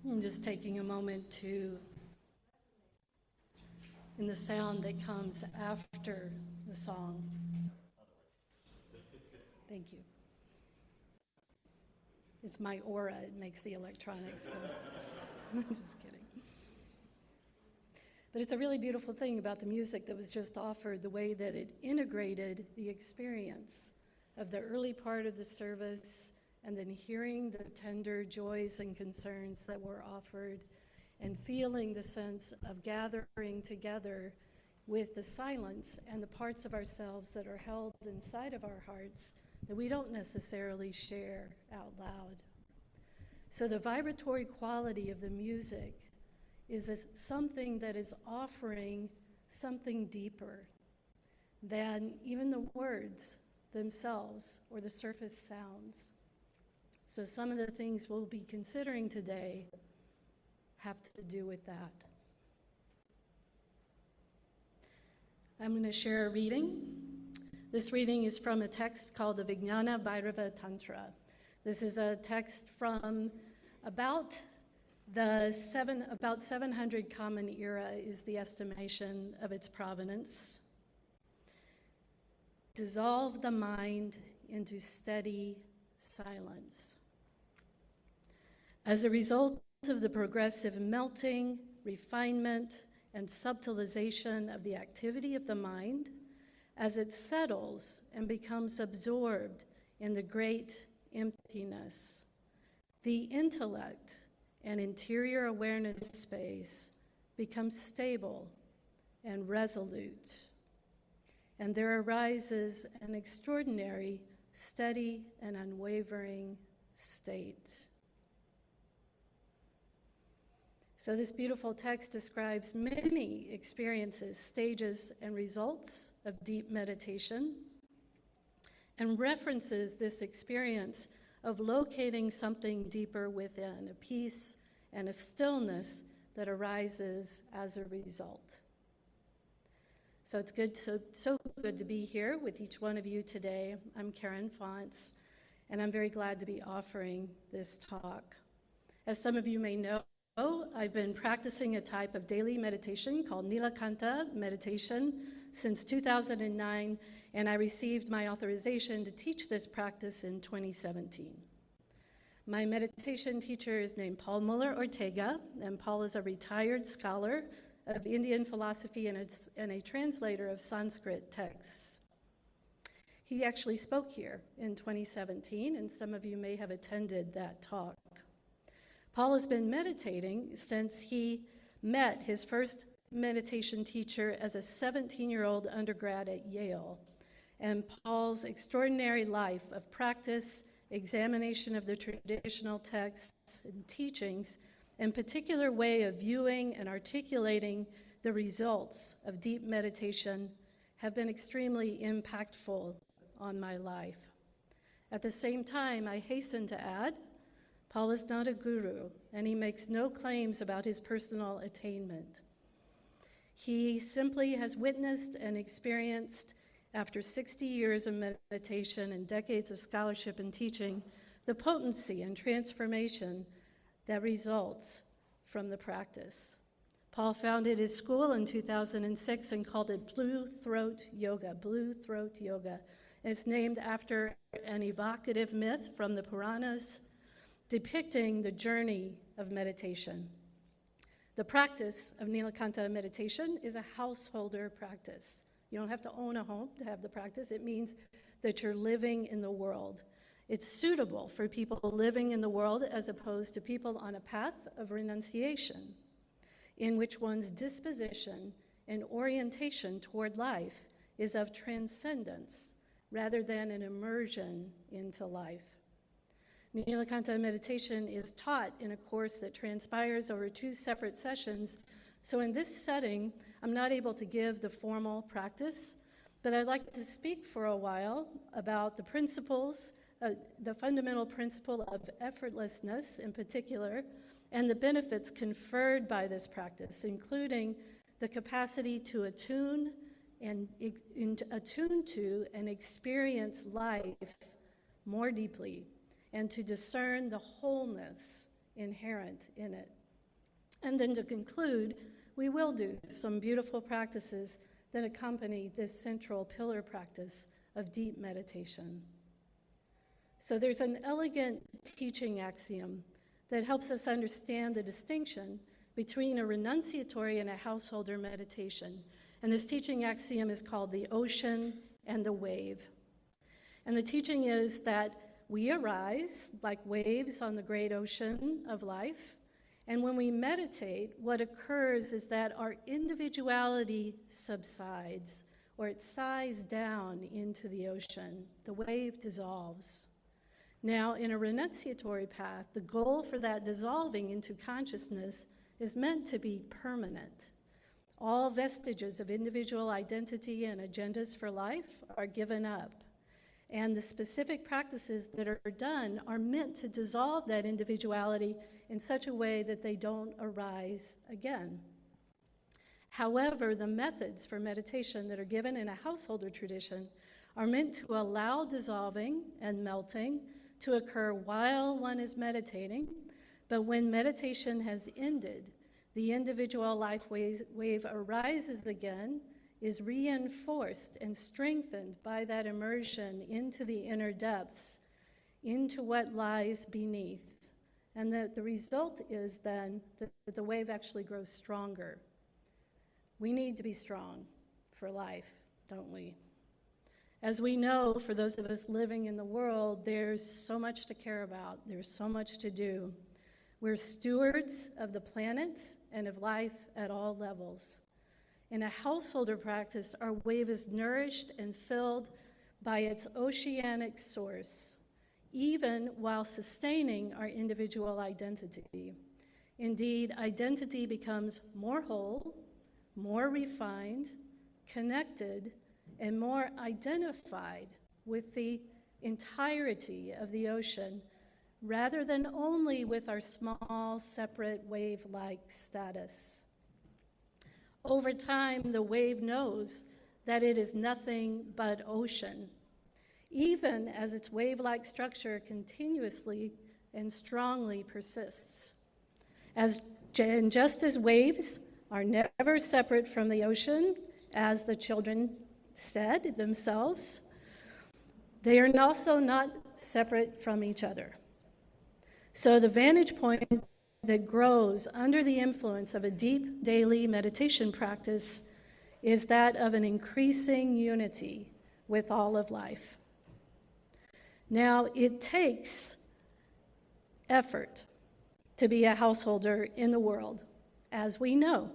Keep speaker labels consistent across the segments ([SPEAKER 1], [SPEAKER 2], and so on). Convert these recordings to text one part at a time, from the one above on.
[SPEAKER 1] I'm just taking a moment to, in the sound that comes after the song. Thank you. It's my aura, it makes the electronics go. I'm just kidding. But it's a really beautiful thing about the music that was just offered, the way that it integrated the experience of the early part of the service, and then hearing the tender joys and concerns that were offered, and feeling the sense of gathering together with the silence and the parts of ourselves that are held inside of our hearts that we don't necessarily share out loud. So the vibratory quality of the music is something that is offering something deeper than even the words themselves or the surface sounds. So some of the things we'll be considering today have to do with that. I'm going to share a reading. This reading is from a text called the Vijnana Bhairava Tantra. This is a text from about 700 Common Era is the estimation of its provenance. Dissolve the mind into steady silence. As a result of the progressive melting, refinement, and subtilization of the activity of the mind, as it settles and becomes absorbed in the great emptiness, the intellect and interior awareness space becomes stable and resolute, and there arises an extraordinary, steady, and unwavering state. So this beautiful text describes many experiences, stages, and results of deep meditation, and references this experience of locating something deeper within, a peace and a stillness that arises as a result. So it's good, so good to be here with each one of you today. I'm Karen Fonts, and I'm very glad to be offering this talk. As some of you may know, I've been practicing a type of daily meditation called Nilakanta meditation since 2009, and I received my authorization to teach this practice in 2017. My meditation teacher is named Paul Muller Ortega, and Paul is a retired scholar of Indian philosophy and a translator of Sanskrit texts. He actually spoke here in 2017, and some of you may have attended that talk. Paul has been meditating since he met his first meditation teacher as a 17-year-old undergrad at Yale. And Paul's extraordinary life of practice, examination of the traditional texts and teachings, and particular way of viewing and articulating the results of deep meditation have been extremely impactful on my life. At the same time, I hasten to add, Paul is not a guru, and he makes no claims about his personal attainment. He simply has witnessed and experienced, after 60 years of meditation and decades of scholarship and teaching, the potency and transformation that results from the practice. Paul founded his school in 2006 and called it Blue Throat Yoga. It's named after an evocative myth from the Puranas depicting the journey of meditation. The practice of Nilakanta meditation is a householder practice. You don't have to own a home to have the practice. It means that you're living in the world. It's suitable for people living in the world as opposed to people on a path of renunciation, in which one's disposition and orientation toward life is of transcendence rather than an immersion into life. Nilakanta meditation is taught in a course that transpires over 2 separate sessions. So in this setting, I'm not able to give the formal practice, but I'd like to speak for a while about the principles, the fundamental principle of effortlessness in particular, and the benefits conferred by this practice, including the capacity to attune to and experience life more deeply, and to discern the wholeness inherent in it. And then to conclude, we will do some beautiful practices that accompany this central pillar practice of deep meditation. So there's an elegant teaching axiom that helps us understand the distinction between a renunciatory and a householder meditation. And this teaching axiom is called the ocean and the wave. And the teaching is that we arise like waves on the great ocean of life. And when we meditate, what occurs is that our individuality subsides, or it sighs down into the ocean. The wave dissolves. Now, in a renunciatory path, the goal for that dissolving into consciousness is meant to be permanent. All vestiges of individual identity and agendas for life are given up. And the specific practices that are done are meant to dissolve that individuality in such a way that they don't arise again. However, the methods for meditation that are given in a householder tradition are meant to allow dissolving and melting to occur while one is meditating, but when meditation has ended, the individual life wave arises again, is reinforced and strengthened by that immersion into the inner depths, into what lies beneath. And the result is then that the wave actually grows stronger. We need to be strong for life, don't we? As we know, for those of us living in the world, there's so much to care about. There's so much to do. We're stewards of the planet and of life at all levels. In a householder practice, our wave is nourished and filled by its oceanic source, even while sustaining our individual identity. Indeed, identity becomes more whole, more refined, connected, and more identified with the entirety of the ocean, rather than only with our small, separate wave-like status. Over time, the wave knows that it is nothing but ocean, even as its wave-like structure continuously and strongly persists. And just as waves are never separate from the ocean, as the children said themselves, they are also not separate from each other. So the vantage point that grows under the influence of a deep daily meditation practice is that of an increasing unity with all of life. Now, it takes effort to be a householder in the world, as we know.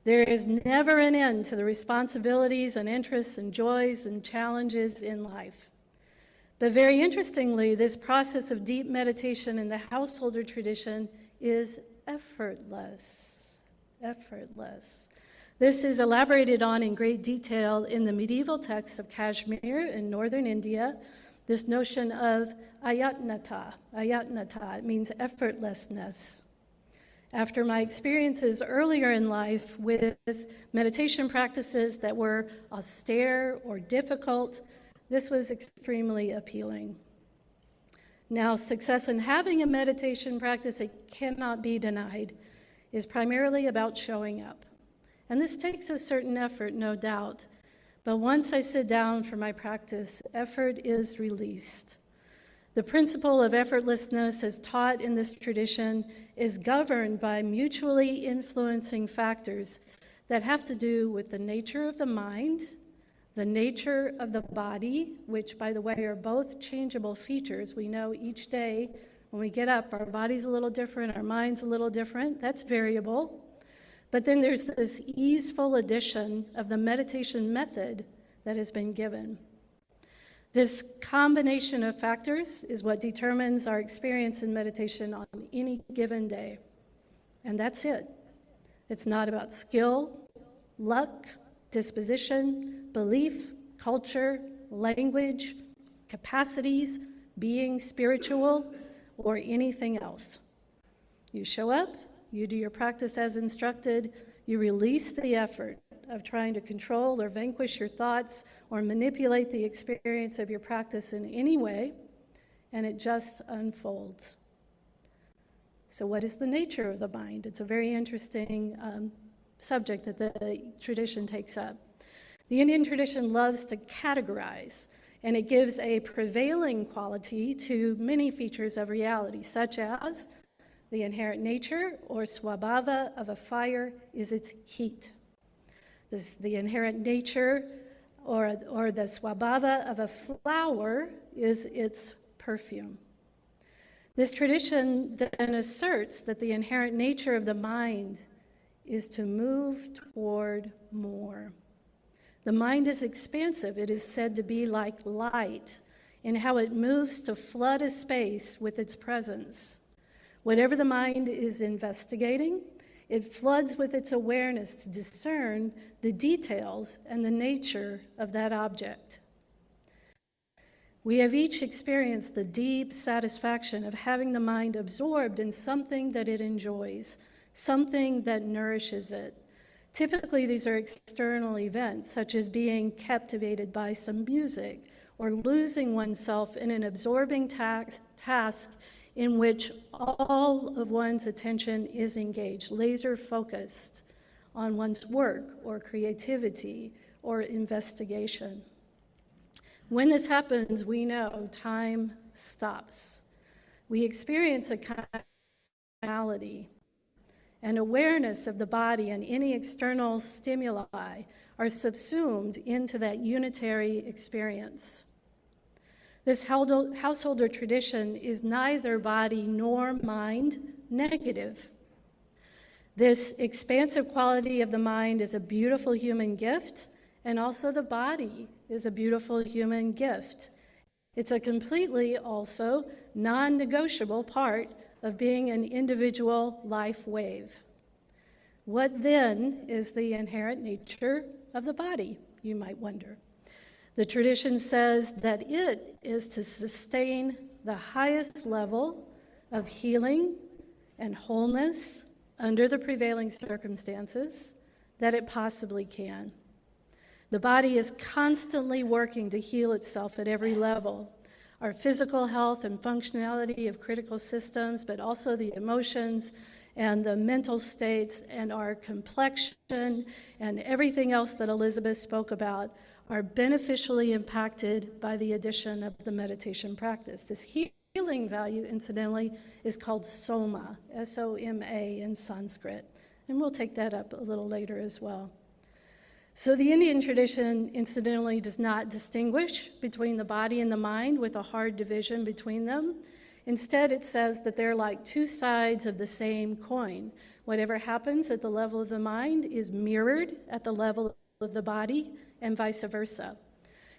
[SPEAKER 1] There is never an end to the responsibilities and interests and joys and challenges in life. But very interestingly, this process of deep meditation in the householder tradition is effortless. Effortless. This is elaborated on in great detail in the medieval texts of Kashmir in northern India. This notion of ayatnata. Ayatnata, it means effortlessness. After my experiences earlier in life with meditation practices that were austere or difficult, this was extremely appealing. Now, success in having a meditation practice, it cannot be denied, is primarily about showing up. And this takes a certain effort, no doubt. But once I sit down for my practice, effort is released. The principle of effortlessness, as taught in this tradition, is governed by mutually influencing factors that have to do with the nature of the mind, the nature of the body, which, by the way, are both changeable features. We know each day when we get up, our body's a little different, our mind's a little different. That's variable. But then there's this easeful addition of the meditation method that has been given. This combination of factors is what determines our experience in meditation on any given day. And that's it. It's not about skill, luck, disposition, belief, culture, language, capacities, being spiritual, or anything else. You show up, you do your practice as instructed, you release the effort of trying to control or vanquish your thoughts or manipulate the experience of your practice in any way, and it just unfolds. So what is the nature of the mind? It's a very interesting subject that the tradition takes up. The Indian tradition loves to categorize, and it gives a prevailing quality to many features of reality, such as the inherent nature or swabhava of a fire is its heat. The inherent nature or the swabhava of a flower is its perfume. This tradition then asserts that the inherent nature of the mind is to move toward more. The mind is expansive. It is said to be like light in how it moves to flood a space with its presence. Whatever the mind is investigating, it floods with its awareness to discern the details and the nature of that object. We have each experienced the deep satisfaction of having the mind absorbed in something that it enjoys, something that nourishes it. Typically, these are external events, such as being captivated by some music or losing oneself in an absorbing task in which all of one's attention is engaged, laser focused on one's work or creativity or investigation. When this happens, we know time stops. We experience a finality. And awareness of the body and any external stimuli are subsumed into that unitary experience. This householder tradition is neither body nor mind negative. This expansive quality of the mind is a beautiful human gift, and also the body is a beautiful human gift. It's a completely also non-negotiable part of being an individual life wave. What then is the inherent nature of the body, you might wonder? The tradition says that it is to sustain the highest level of healing and wholeness under the prevailing circumstances that it possibly can. The body is constantly working to heal itself at every level. Our physical health and functionality of critical systems, but also the emotions and the mental states and our complexion and everything else that Elizabeth spoke about are beneficially impacted by the addition of the meditation practice. This healing value, incidentally, is called soma, S-O-M-A in Sanskrit, and we'll take that up a little later as well. So the Indian tradition, incidentally, does not distinguish between the body and the mind with a hard division between them. Instead, it says that they're like two sides of the same coin. Whatever happens at the level of the mind is mirrored at the level of the body, and vice versa.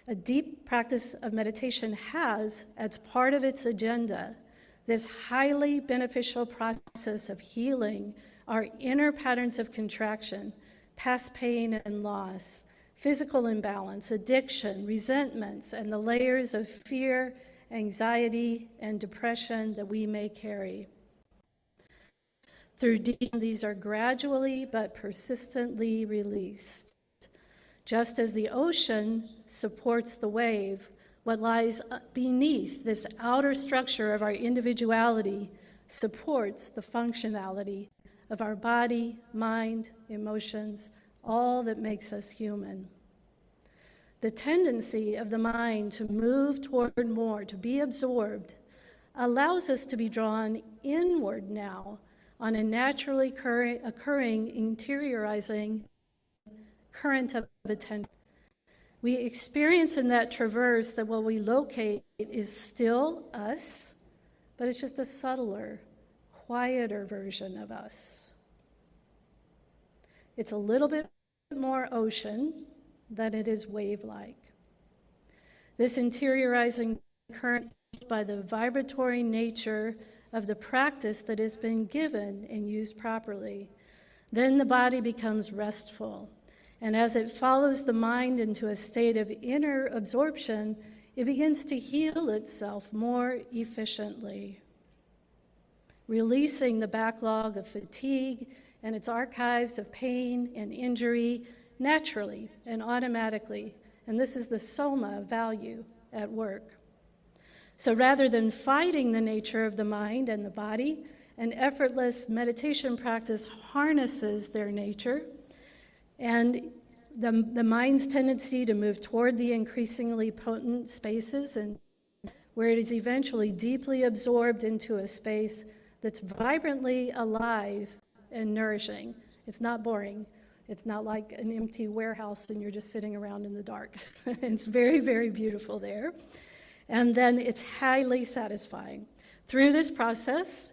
[SPEAKER 1] A deep practice of meditation has, as part of its agenda, this highly beneficial process of healing our inner patterns of contraction, past pain and loss, physical imbalance, addiction, resentments, and the layers of fear, anxiety, and depression that we may carry. Through these are gradually but persistently released. Just as the ocean supports the wave, what lies beneath this outer structure of our individuality supports the functionality of our body, mind, emotions, all that makes us human. The tendency of the mind to move toward more, to be absorbed, allows us to be drawn inward now on a naturally occurring, interiorizing current of attention. We experience in that traverse that what we locate is still us, but it's just a subtler, quieter version of us. It's a little bit more ocean than it is wave-like. This interiorizing current by the vibratory nature of the practice that has been given and used properly. Then the body becomes restful. And as it follows the mind into a state of inner absorption, it begins to heal itself more efficiently, releasing the backlog of fatigue and its archives of pain and injury naturally and automatically. And this is the soma value at work. So rather than fighting the nature of the mind and the body An effortless meditation practice harnesses their nature and the mind's tendency to move toward the increasingly potent spaces, and where it is eventually deeply absorbed into a space that's vibrantly alive and nourishing. It's not boring. It's not like an empty warehouse and you're just sitting around in the dark. It's very, very beautiful there. And then it's highly satisfying. Through this process,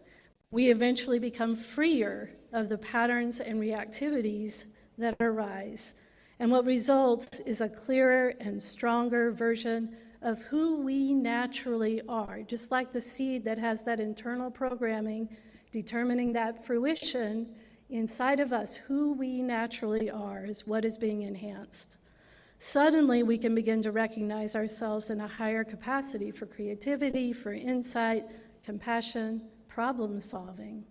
[SPEAKER 1] we eventually become freer of the patterns and reactivities that arise. And what results is a clearer and stronger version of who we naturally are, just like the seed that has that internal programming determining that fruition inside of us. Who we naturally are is what is being enhanced. Suddenly, we can begin to recognize ourselves in a higher capacity for creativity, for insight, compassion, problem solving.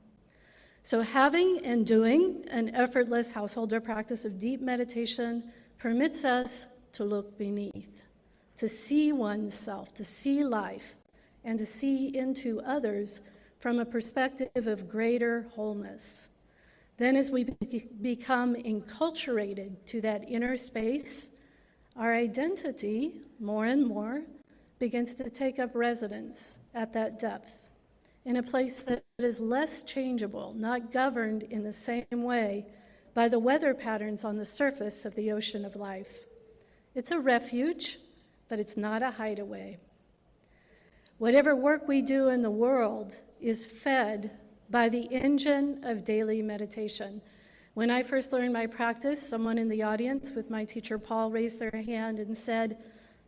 [SPEAKER 1] So having and doing an effortless householder practice of deep meditation permits us to look beneath, to see oneself, to see life, and to see into others from a perspective of greater wholeness. Then as we become enculturated to that inner space, our identity, more and more, begins to take up residence at that depth, in a place that is less changeable, not governed in the same way by the weather patterns on the surface of the ocean of life. It's a refuge, but it's not a hideaway. Whatever work we do in the world is fed by the engine of daily meditation. When I first learned my practice, someone in the audience with my teacher Paul raised their hand and said,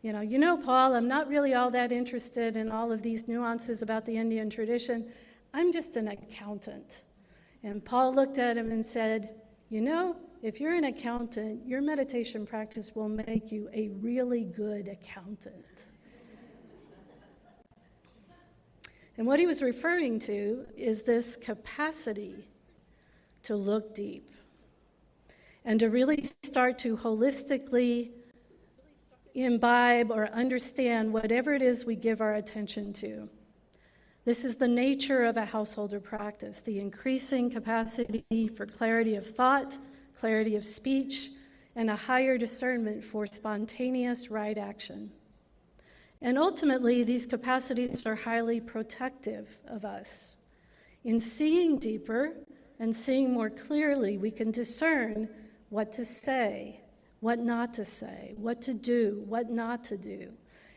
[SPEAKER 1] you know, Paul, I'm not really all that interested in all of these nuances about the Indian tradition. I'm just an accountant. And Paul looked at him and said, you know, if you're an accountant, your meditation practice will make you a really good accountant. And what he was referring to is this capacity to look deep and to really start to holistically imbibe or understand whatever it is we give our attention to. This is the nature of a householder practice, the increasing capacity for clarity of thought, clarity of speech, and a higher discernment for spontaneous right action. And ultimately, these capacities are highly protective of us. In seeing deeper and seeing more clearly, we can discern what to say, what not to say, what to do, what not to do.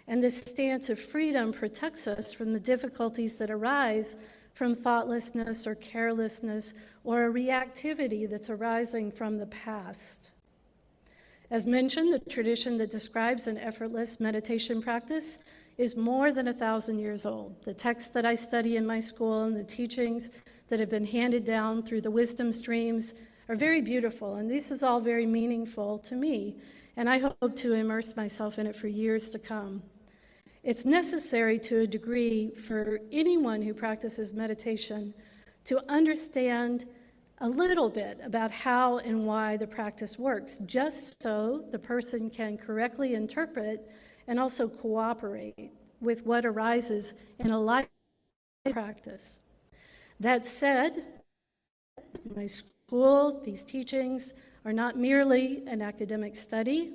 [SPEAKER 1] And this stance of freedom protects us from the difficulties that arise from thoughtlessness or carelessness or a reactivity that's arising from the past. As mentioned, the tradition that describes an effortless meditation practice is more than 1,000 years old. The texts that I study in my school and the teachings that have been handed down through the wisdom streams are very beautiful, and this is all very meaningful to me, and I hope to immerse myself in it for years to come. It's necessary to a degree for anyone who practices meditation to understand a little bit about how and why the practice works, just so the person can correctly interpret and also cooperate with what arises in a life practice. That said, my school, these teachings are not merely an academic study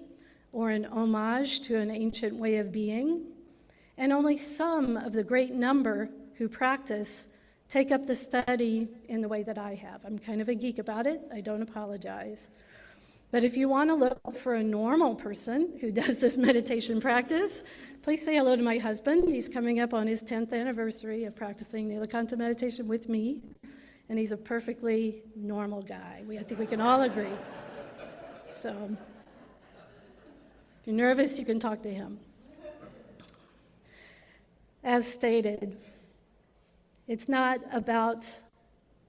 [SPEAKER 1] or an homage to an ancient way of being, and only some of the great number who practice take up the study in the way that I have. I'm kind of a geek about it. I don't apologize. But if you want to look for a normal person who does this meditation practice, please say hello to my husband. He's coming up on his 10th anniversary of practicing Nilakanta meditation with me, and he's a perfectly normal guy. I think we can all agree. So if you're nervous, you can talk to him. As stated, it's not about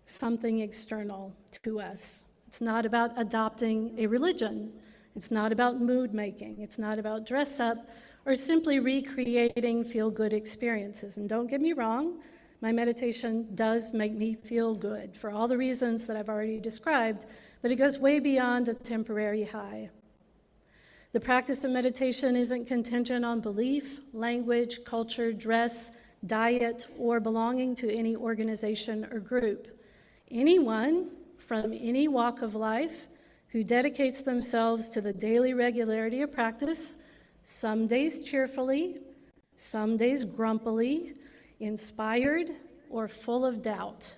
[SPEAKER 1] something external to us. It's not about adopting a religion. It's not about mood making. It's not about dress up or simply recreating feel-good experiences. And don't get me wrong, my meditation does make me feel good for all the reasons that I've already described, but it goes way beyond a temporary high. The practice of meditation isn't contingent on belief, language, culture, dress, diet, or belonging to any organization or group. Anyone from any walk of life who dedicates themselves to the daily regularity of practice, some days cheerfully, some days grumpily, inspired, or full of doubt.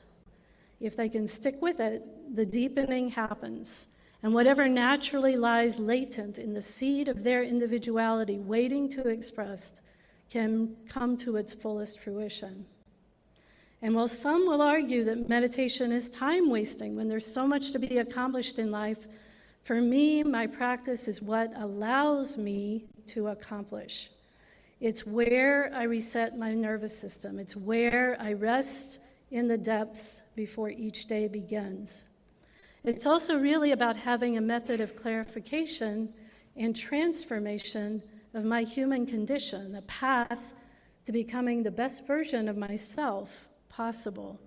[SPEAKER 1] If they can stick with it, the deepening happens, and whatever naturally lies latent in the seed of their individuality waiting to express can come to its fullest fruition. And while some will argue that meditation is time wasting when there's so much to be accomplished in life, for me, my practice is what allows me to accomplish. It's where I reset my nervous system. It's where I rest in the depths before each day begins. It's also really about having a method of clarification and transformation of my human condition, a path to becoming the best version of myself possible.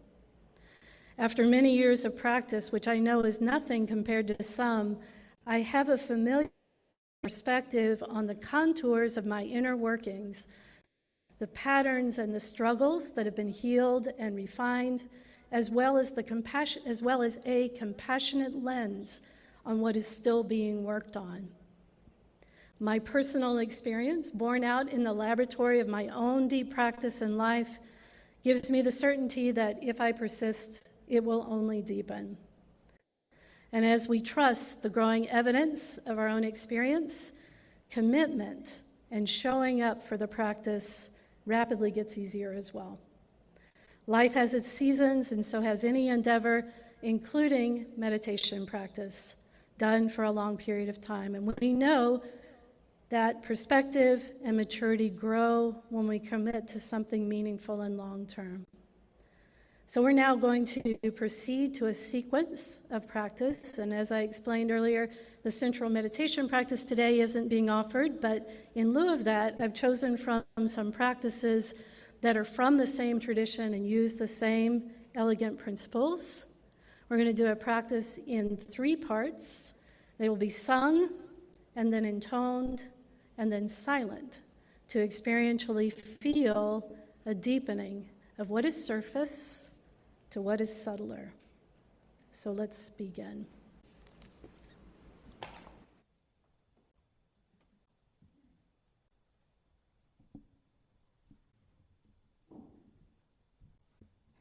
[SPEAKER 1] After many years of practice, which I know is nothing compared to some, I have a familiar perspective on the contours of my inner workings, the patterns and the struggles that have been healed and refined, as well as a compassionate lens on what is still being worked on. My personal experience, borne out in the laboratory of my own deep practice in life, gives me the certainty that if I persist, it will only deepen. And as we trust the growing evidence of our own experience, commitment and showing up for the practice rapidly gets easier as well. Life has its seasons, and so has any endeavor, including meditation practice, done for a long period of time. And we know that perspective and maturity grow when we commit to something meaningful and long-term. So we're now going to proceed to a sequence of practice, and as I explained earlier, the central meditation practice today isn't being offered, but in lieu of that, I've chosen from some practices that are from the same tradition and use the same elegant principles. We're going to do a practice in 3 parts. They will be sung, and then intoned, and then silent, to experientially feel a deepening of what is surface to what is subtler. So let's begin.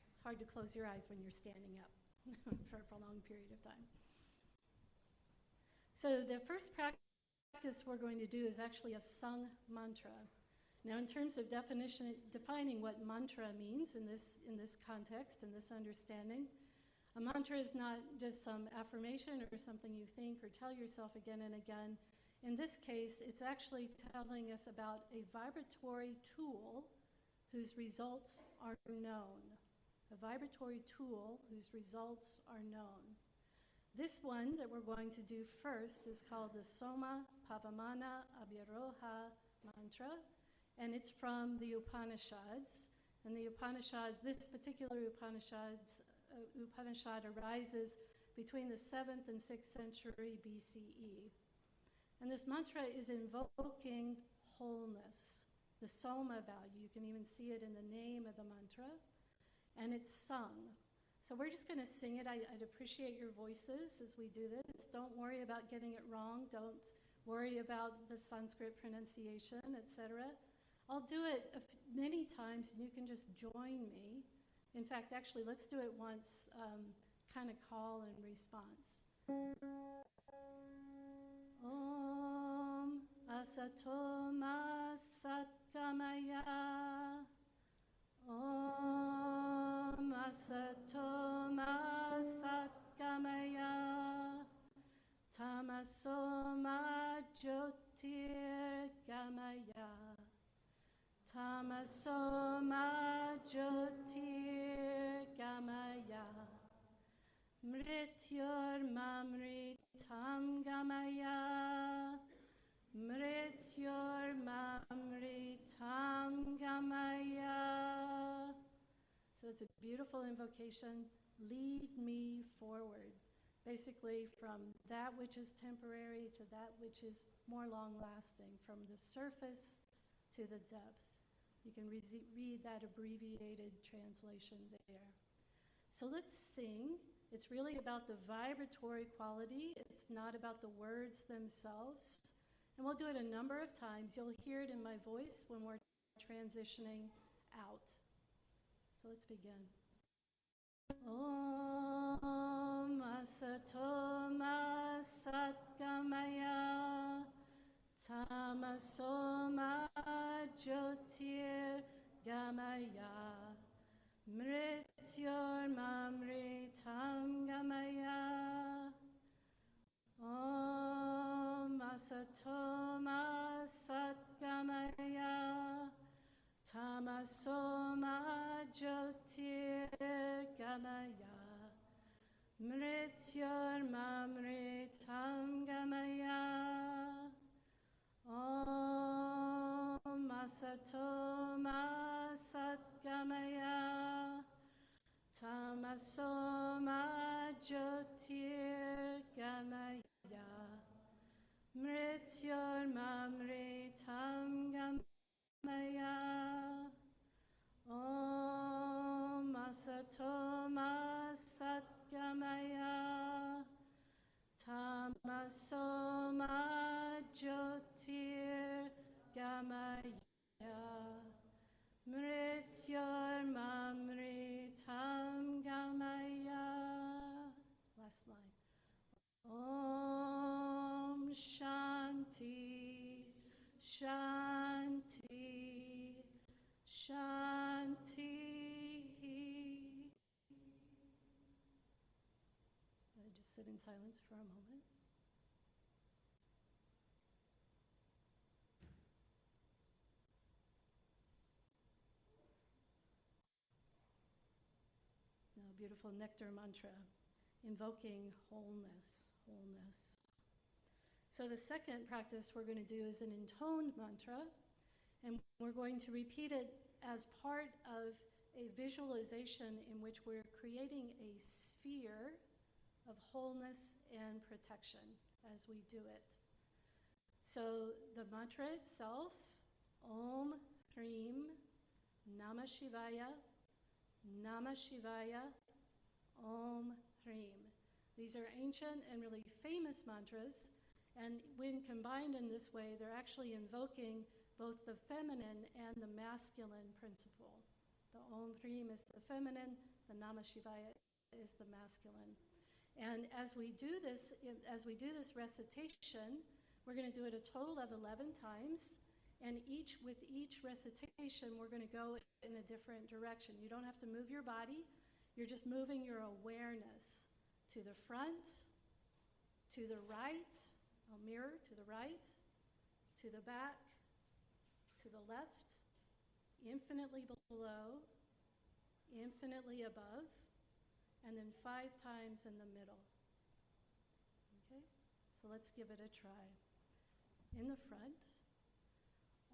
[SPEAKER 1] It's hard to close your eyes when you're standing up for a prolonged period of time. So the first practice we're going to do is actually a sung mantra. Now, in terms of defining what mantra means in this context, in this understanding, a mantra is not just some affirmation or something you think or tell yourself again and again. In this case, it's actually telling us about a vibratory tool whose results are known. A vibratory tool whose results are known. This one that we're going to do first is called the Soma Pavamana Abhiroha mantra, and it's from the Upanishads. And the Upanishads, this particular Upanishad arises between the 7th and 6th century BCE. And this mantra is invoking wholeness, the Soma value. You can even see it in the name of the mantra, and it's sung. So we're just going to sing it. I'd appreciate your voices as we do this. Don't worry about getting it wrong. Don't worry about the Sanskrit pronunciation, etc. I'll do it many times, and you can just join me. In fact, actually, let's do it once, kind of call and response. Om Asato Ma Satgamaya. Om Asato Ma Satgamaya. Tamaso Ma Jyotir Gamaya. Tamaso Ma Jyotir Gamaya. Mrityor Mamritam Gamaya. Mrityor Mamritam Gamaya. So it's a beautiful invocation. Lead me forward. Basically from that which is temporary to that which is more long-lasting, from the surface to the depth. You can read that abbreviated translation there. So let's sing. It's really about the vibratory quality. It's not about the words themselves. And we'll do it a number of times. You'll hear it in my voice when we're transitioning out. So let's begin. Om Asatoma Satgamaya Tamasoma Jyotir Gamaya Mrityormamritam Gamaya Om Asatoma Satgamaya Tamasoma Jyotir Gamaya Mrityormamritam Gamaya Om Asatoma Satgamaya Tamasoma Jyotir Gamaya Mrityormamritam Gamaya Om Asatoma Satgamaya Tamasoma Jyotir Gamaya Mrityormamritam Gamaya. Last line. Om Shanti, Shanti, Shanti. Just sit in silence for a moment. Now, beautiful nectar mantra, invoking wholeness, wholeness. So the second practice we're going to do is an intoned mantra, and we're going to repeat it as part of a visualization in which we're creating a sphere of wholeness and protection as we do it. So the mantra itself, Om Hrim Namah Shivaya, Namah Shivaya, Om Hrim. These are ancient and really famous mantras, and when combined in this way, they're actually invoking both the feminine and the masculine principle. The Om Hrim is the feminine, the Namah Shivaya is the masculine. And as we do this recitation, we're going to do it a total of 11 times, and with each recitation, we're going to go in a different direction. You don't have to move your body. You're just moving your awareness to the front, to the right. I'll mirror to the right, to the back, to the left, infinitely below, infinitely above, and then 5 times in the middle. Okay? So let's give it a try. In the front,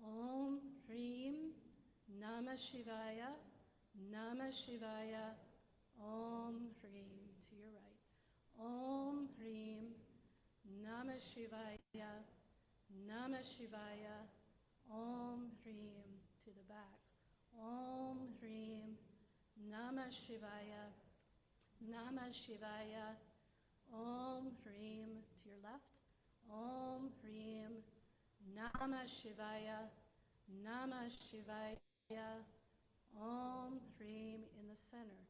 [SPEAKER 1] Om Hrim Namah Shivaya, Namah Shivaya, Om Hrim. To your right. Om Hrim Namah Shivaya, Namah Shivaya, Om Hrim. To the back. Om Hrim Namah Shivaya, Namah Shivaya, Om Hrim. To your left. Om Hrim Namah Shivaya, Namah Shivaya, Om Hrim. In the center.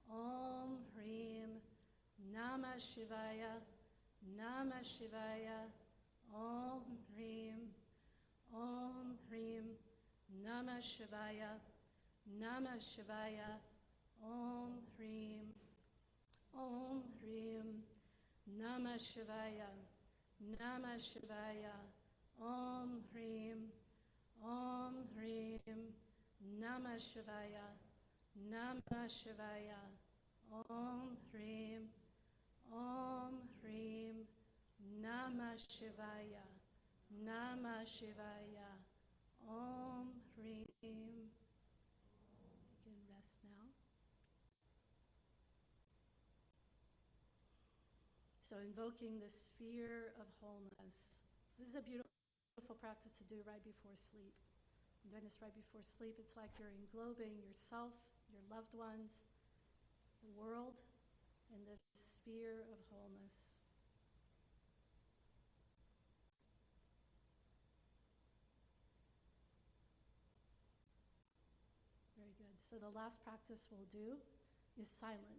[SPEAKER 1] Om Hrim Namah Shivaya, Namah Shivaya, Om Hrim. Om Hrim Namah Shivaya, Namah Shivaya, Om Hrim. Om Hrim Namah Shivaya, Namah Shivaya, Om Hrim. Om Hrim Namah Shivaya, Namah Shivaya, Om Hrim. Om Hrim Namah Shivaya, Namah Shivaya, Om Hrim. You can rest now. So invoking the sphere of wholeness. This is a beautiful practice to do right before sleep. I'm doing this right before sleep. It's like you're englobing yourself, your loved ones, the world, in this sphere of wholeness. Very good. So the last practice we'll do is silent.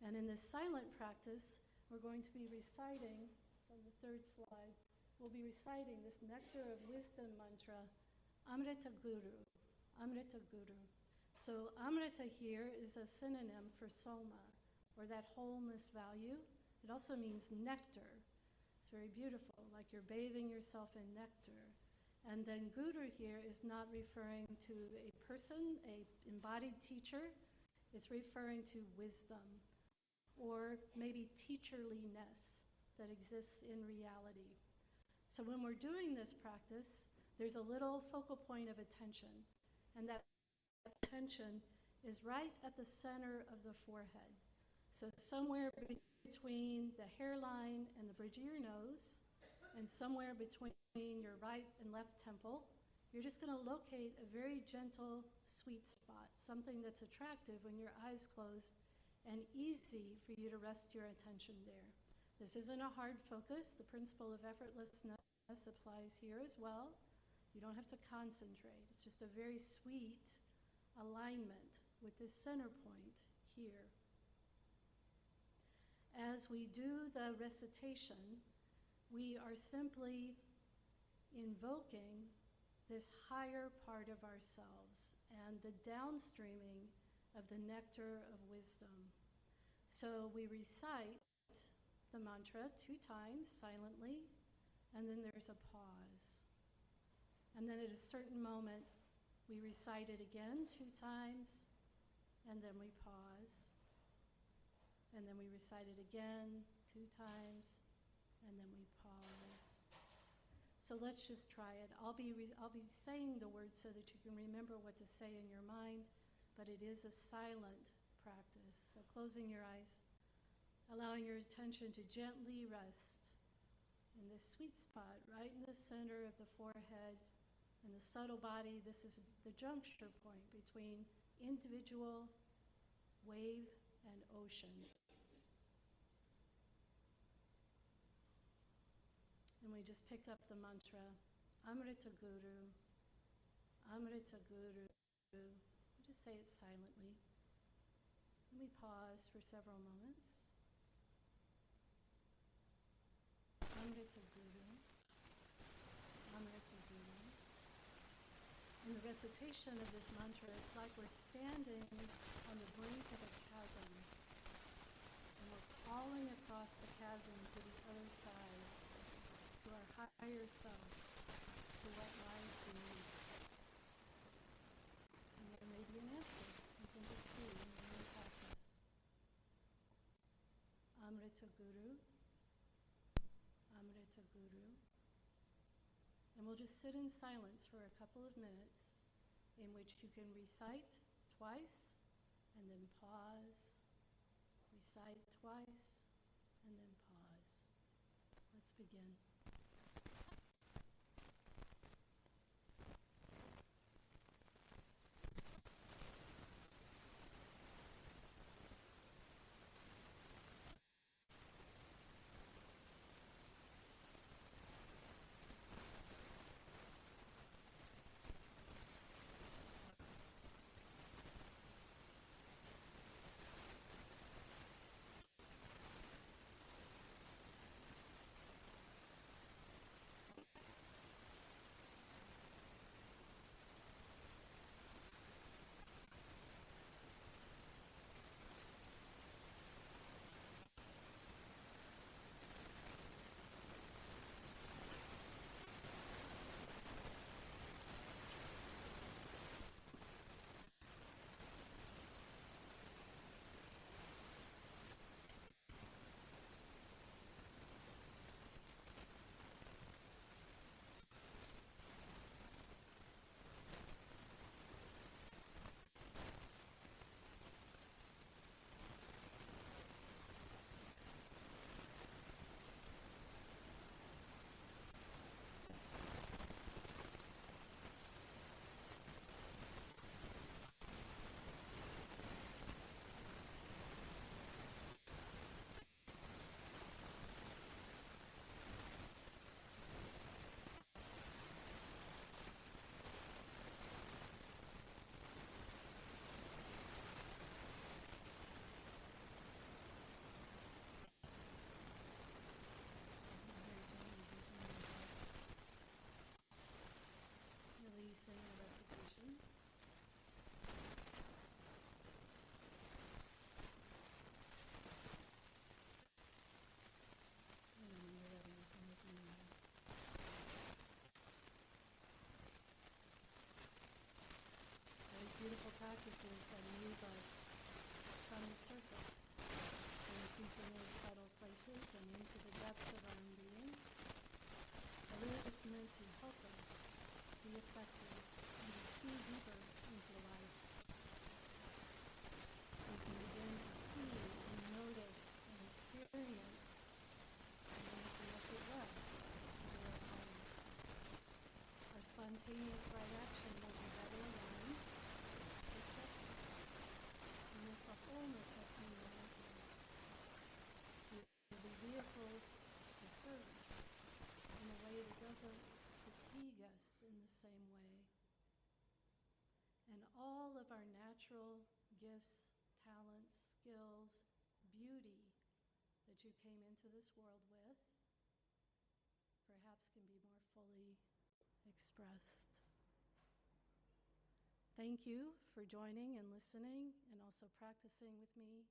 [SPEAKER 1] And in this silent practice, we're going to be reciting, it's on the third slide, we'll be reciting this nectar of wisdom mantra, Amrita Guru, Amrita Guru. So Amrita here is a synonym for soma, or that wholeness value. It also means nectar. It's very beautiful, like you're bathing yourself in nectar. And then Guru here is not referring to a person, a embodied teacher. It's referring to wisdom, or maybe teacherliness that exists in reality. So when we're doing this practice, there's a little focal point of attention, and that attention is right at the center of the forehead. So somewhere between the hairline and the bridge of your nose, and somewhere between your right and left temple, you're just going to locate a very gentle, sweet spot, something that's attractive when your eyes closed and easy for you to rest your attention there. This isn't a hard focus. The principle of effortlessness applies here as well. You don't have to concentrate. It's just a very sweet alignment with this center point here. As we do the recitation, we are simply invoking this higher part of ourselves and the downstreaming of the nectar of wisdom. So we recite the mantra 2 times silently, and then there's a pause. And then at a certain moment, we recite it again 2 times, and then we pause. And then we recite it again 2 times, and then we pause. So let's just try it. I'll be saying the words so that you can remember what to say in your mind, but it is a silent practice. So closing your eyes, allowing your attention to gently rest in this sweet spot right in the center of the forehead and the subtle body. This is the juncture point between individual, wave, and ocean. And we just pick up the mantra, Amrita Guru, Amrita Guru. We just say it silently. And we pause for several moments. Amrita Guru, Amrita Guru. In the recitation of this mantra, it's like we're standing on the brink of a chasm, and we're calling across the chasm to the other side, to our higher self, to what lies beneath. And there may be an answer you can just see in your own practice. Amrita Guru, Amrita Guru. And we'll just sit in silence for a couple of minutes in which you can recite twice and then pause, recite twice and then pause. Let's begin. resources and into the depths of our own being. Everything is meant to help us be effective and to see deeper into life. We can begin to see and notice and experience and then connect it well to our own. Our spontaneous right action will be better aligned with justice and with the wholeness of humanity. We will be vehicles of service in a way that doesn't fatigue us in the same way. And all of our natural gifts, talents, skills, beauty that you came into this world with perhaps can be more fully expressed. Thank you for joining and listening and also practicing with me